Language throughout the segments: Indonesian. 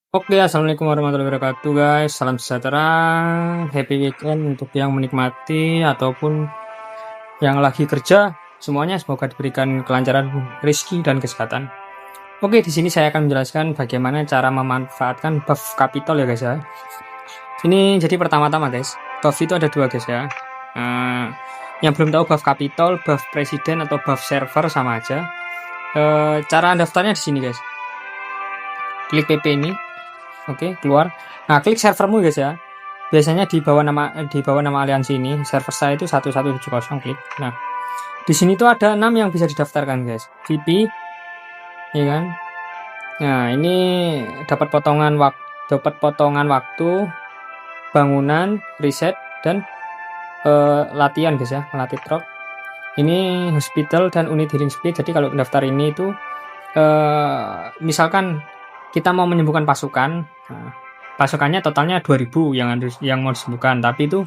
Oke, assalamualaikum warahmatullahi wabarakatuh, guys. Salam sejahtera, happy weekend untuk yang menikmati ataupun yang lagi kerja. Semuanya semoga diberikan kelancaran rezeki dan kesehatan. Oke, di sini saya akan menjelaskan bagaimana cara memanfaatkan buff capital ya, guys ya. Ini jadi pertama-tama, guys. Buff itu ada dua, guys ya. Yang belum tahu buff capital, buff presiden atau buff server sama aja. Cara daftarnya di sini, guys. Klik PP ini. Oke, keluar. Nah, klik servermu guys ya. Biasanya di bawah nama aliansi ini, server saya itu 1170 klik. Nah, di sini tuh ada 6 yang bisa didaftarkan guys. VP, ya kan? Nah, ini dapat potongan waktu, bangunan, riset dan latihan guys ya, melatih truk. Ini hospital dan unit healing speed. Jadi kalau daftar ini itu misalkan kita mau menyembuhkan pasukan, nah, pasukannya totalnya 2000 yang mau disembuhkan, tapi itu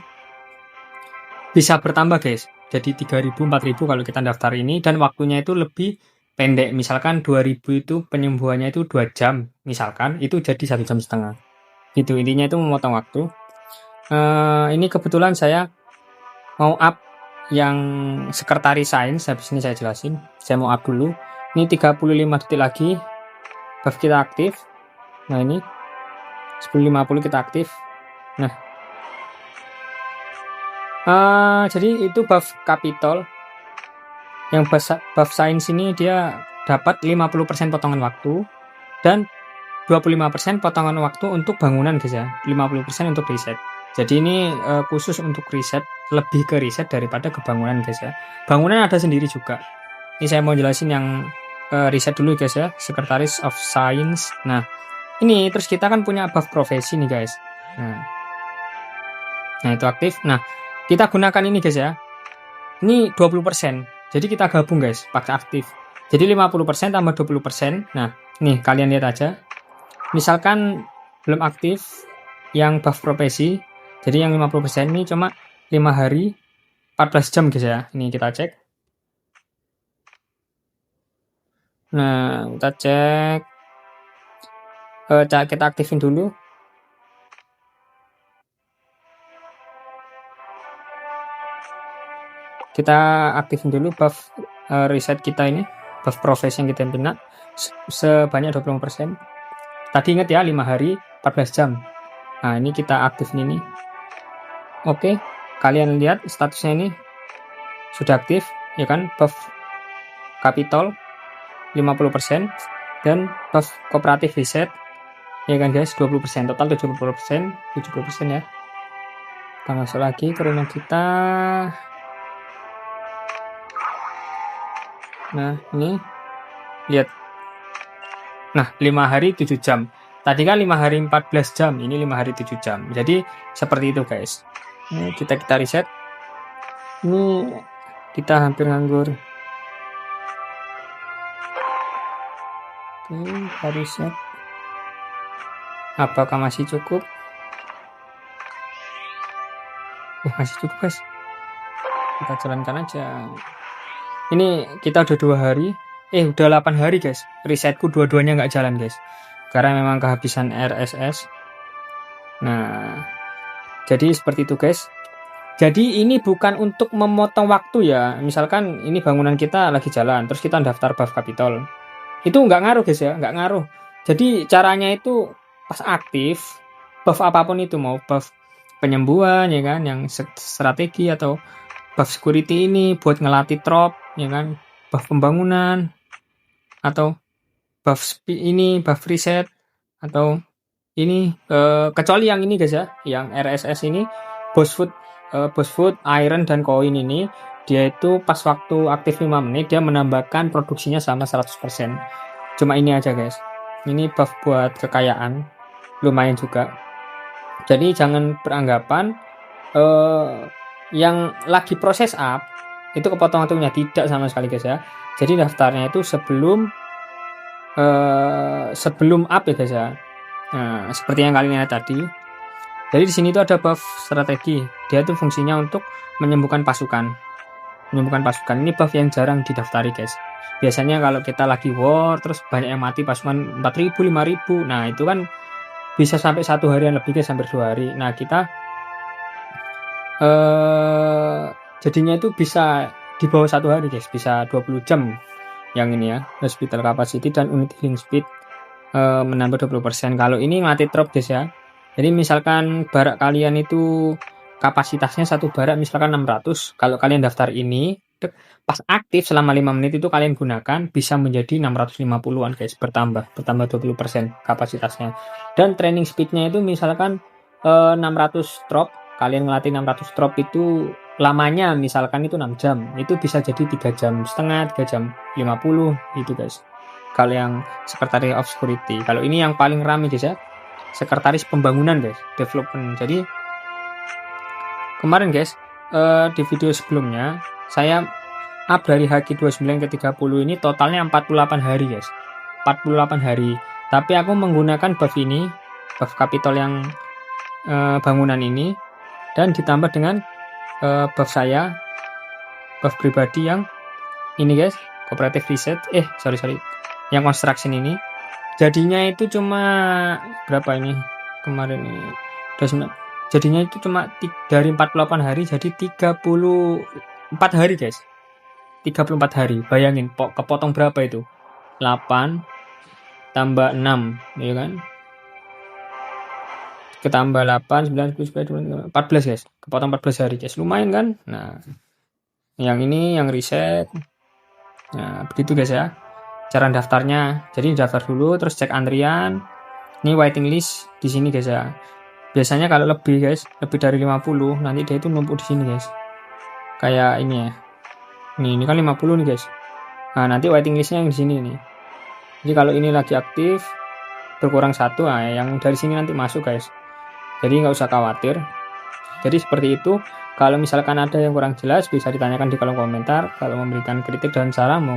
bisa bertambah guys, jadi 3000 4000 kalau kita daftar ini, dan waktunya itu lebih pendek. Misalkan 2000 itu penyembuhannya itu 2 jam, misalkan itu jadi 1,5 jam gitu. Intinya itu memotong waktu. Ini kebetulan saya mau up yang sekretaris sains, habis ini saya jelasin. Saya mau up dulu. Ini 35 detik lagi buff kita aktif. Nah, ini 10.50 kita aktif. Nah, jadi itu buff capital. Yang buff sains ini dia dapat 50% potongan waktu dan 25% potongan waktu untuk bangunan guys ya. 50% untuk riset. Jadi ini khusus untuk riset, lebih ke riset daripada ke bangunan guys ya. Bangunan ada sendiri juga. Ini saya mau jelasin yang riset dulu guys ya, Sekretaris of Science. Nah, ini terus kita kan punya buff profesi nih guys. Nah itu aktif. Nah, kita gunakan ini guys ya. Ini 20%. Jadi kita gabung guys, pakai aktif. Jadi 50% tambah 20%. Nah, nih kalian lihat aja. Misalkan belum aktif yang buff profesi. Jadi yang 50% ini cuma 5 hari 14 jam guys ya. Ini kita cek. Nah, kita cek. Kita aktifin dulu. Kita aktifin dulu buff riset kita ini, buff profesi yang kita punya sebanyak 20%. Tadi ingat ya, 5 hari 14 jam. Nah, ini kita aktifin ini. Oke, kalian lihat statusnya ini sudah aktif ya kan, buff capital 50% dan buff kooperatif riset ya kan guys, 20%, total 70% ya. Kita masuk lagi ke rumah kita. Nah, ini lihat. Nah, 5 hari 7 jam. Tadi kan 5 hari 14 jam, ini 5 hari 7 jam. Jadi seperti itu guys. Ini kita riset. Ini kita hampir nganggur. Oke, kita riset. Apakah masih cukup? Masih cukup guys. Kita jalankan aja. Ini kita udah 2 hari. Udah 8 hari guys. Risetku dua-duanya nggak jalan guys. Karena memang kehabisan RSS. Nah, jadi seperti itu guys. Jadi ini bukan untuk memotong waktu ya. Misalkan ini bangunan kita lagi jalan, terus kita daftar buff capital. Itu nggak ngaruh guys ya, nggak ngaruh. Jadi caranya itu pas aktif, buff apapun itu, mau buff penyembuhan ya kan, yang strategi, atau buff security ini buat ngelatih trop ya kan, buff pembangunan, atau buff ini buff reset, atau ini kecuali yang ini guys ya, yang RSS ini boss food iron dan koin ini, dia itu pas waktu aktif 5 menit dia menambahkan produksinya sama 100%. Cuma ini aja guys, ini buff buat kekayaan, lumayan juga. Jadi jangan beranggapan yang lagi proses up itu kepotong waktunya, tidak sama sekali guys ya. Jadi daftarnya itu sebelum up ya guys ya. Nah, seperti yang kalian lihat tadi. Jadi di sini tuh ada buff strategi. Dia tuh fungsinya untuk menyembuhkan pasukan. Ini buff yang jarang didaftari guys. Biasanya kalau kita lagi war terus banyak yang mati, pasukan 4000 5000. Nah, itu kan bisa sampai 1 harian lebih guys, hampir 2 hari. Nah kita jadinya itu bisa di bawah 1 hari guys, bisa 20 jam yang ini ya, hospital capacity dan unit healing speed menambah 20%. Kalau ini mati drop guys ya. Jadi misalkan barak kalian itu kapasitasnya satu barak misalkan 600, kalau kalian daftar ini pas aktif selama 5 menit itu kalian gunakan bisa menjadi 650-an guys, bertambah 20% kapasitasnya. Dan training speednya itu misalkan 600 drop, kalian ngelatih 600 drop itu lamanya misalkan itu 6 jam, itu bisa jadi 3 jam setengah, 3 jam 50 gitu guys. Kalau yang Secretary of Security, kalau ini yang paling ramai guys ya, sekretaris pembangunan guys, development. Jadi kemarin guys di video sebelumnya saya up dari HQ29 ke 30 ini totalnya 48 hari guys, 48 hari. Tapi aku menggunakan buff ini, buff capital yang bangunan ini, dan ditambah dengan buff saya, buff pribadi yang ini guys, cooperative reset, sorry yang construction ini. Jadinya itu cuma berapa ini kemarin ini, jadinya itu cuma dari 48 hari jadi 34 hari guys, 34 hari. Bayangin kepotong berapa itu, 8 tambah 6 ya kan, ketambah 8 9 10 11 14 guys, kepotong 14 hari guys, lumayan kan. Nah yang ini yang reset. Nah begitu guys ya cara daftarnya. Jadi daftar dulu terus cek antrian. Ini waiting list di sini guys ya. Biasanya kalau lebih guys, lebih dari 50 nanti dia itu numpuk di sini guys, kayak ini ya. Ini kan 50 nih guys. Nah nanti waiting listnya yang di sini nih. Jadi kalau ini lagi aktif berkurang 1, nah yang dari sini nanti masuk guys. Jadi nggak usah khawatir. Jadi seperti itu. Kalau misalkan ada yang kurang jelas bisa ditanyakan di kolom komentar. Kalau memberikan kritik dan saran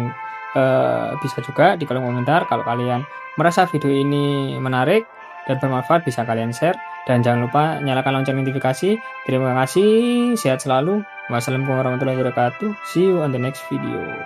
bisa juga di kolom komentar. Kalau kalian merasa video ini menarik dan bermanfaat bisa kalian share. Dan jangan lupa nyalakan lonceng notifikasi. Terima kasih, sehat selalu. Wassalamualaikum warahmatullahi wabarakatuh. See you on the next video.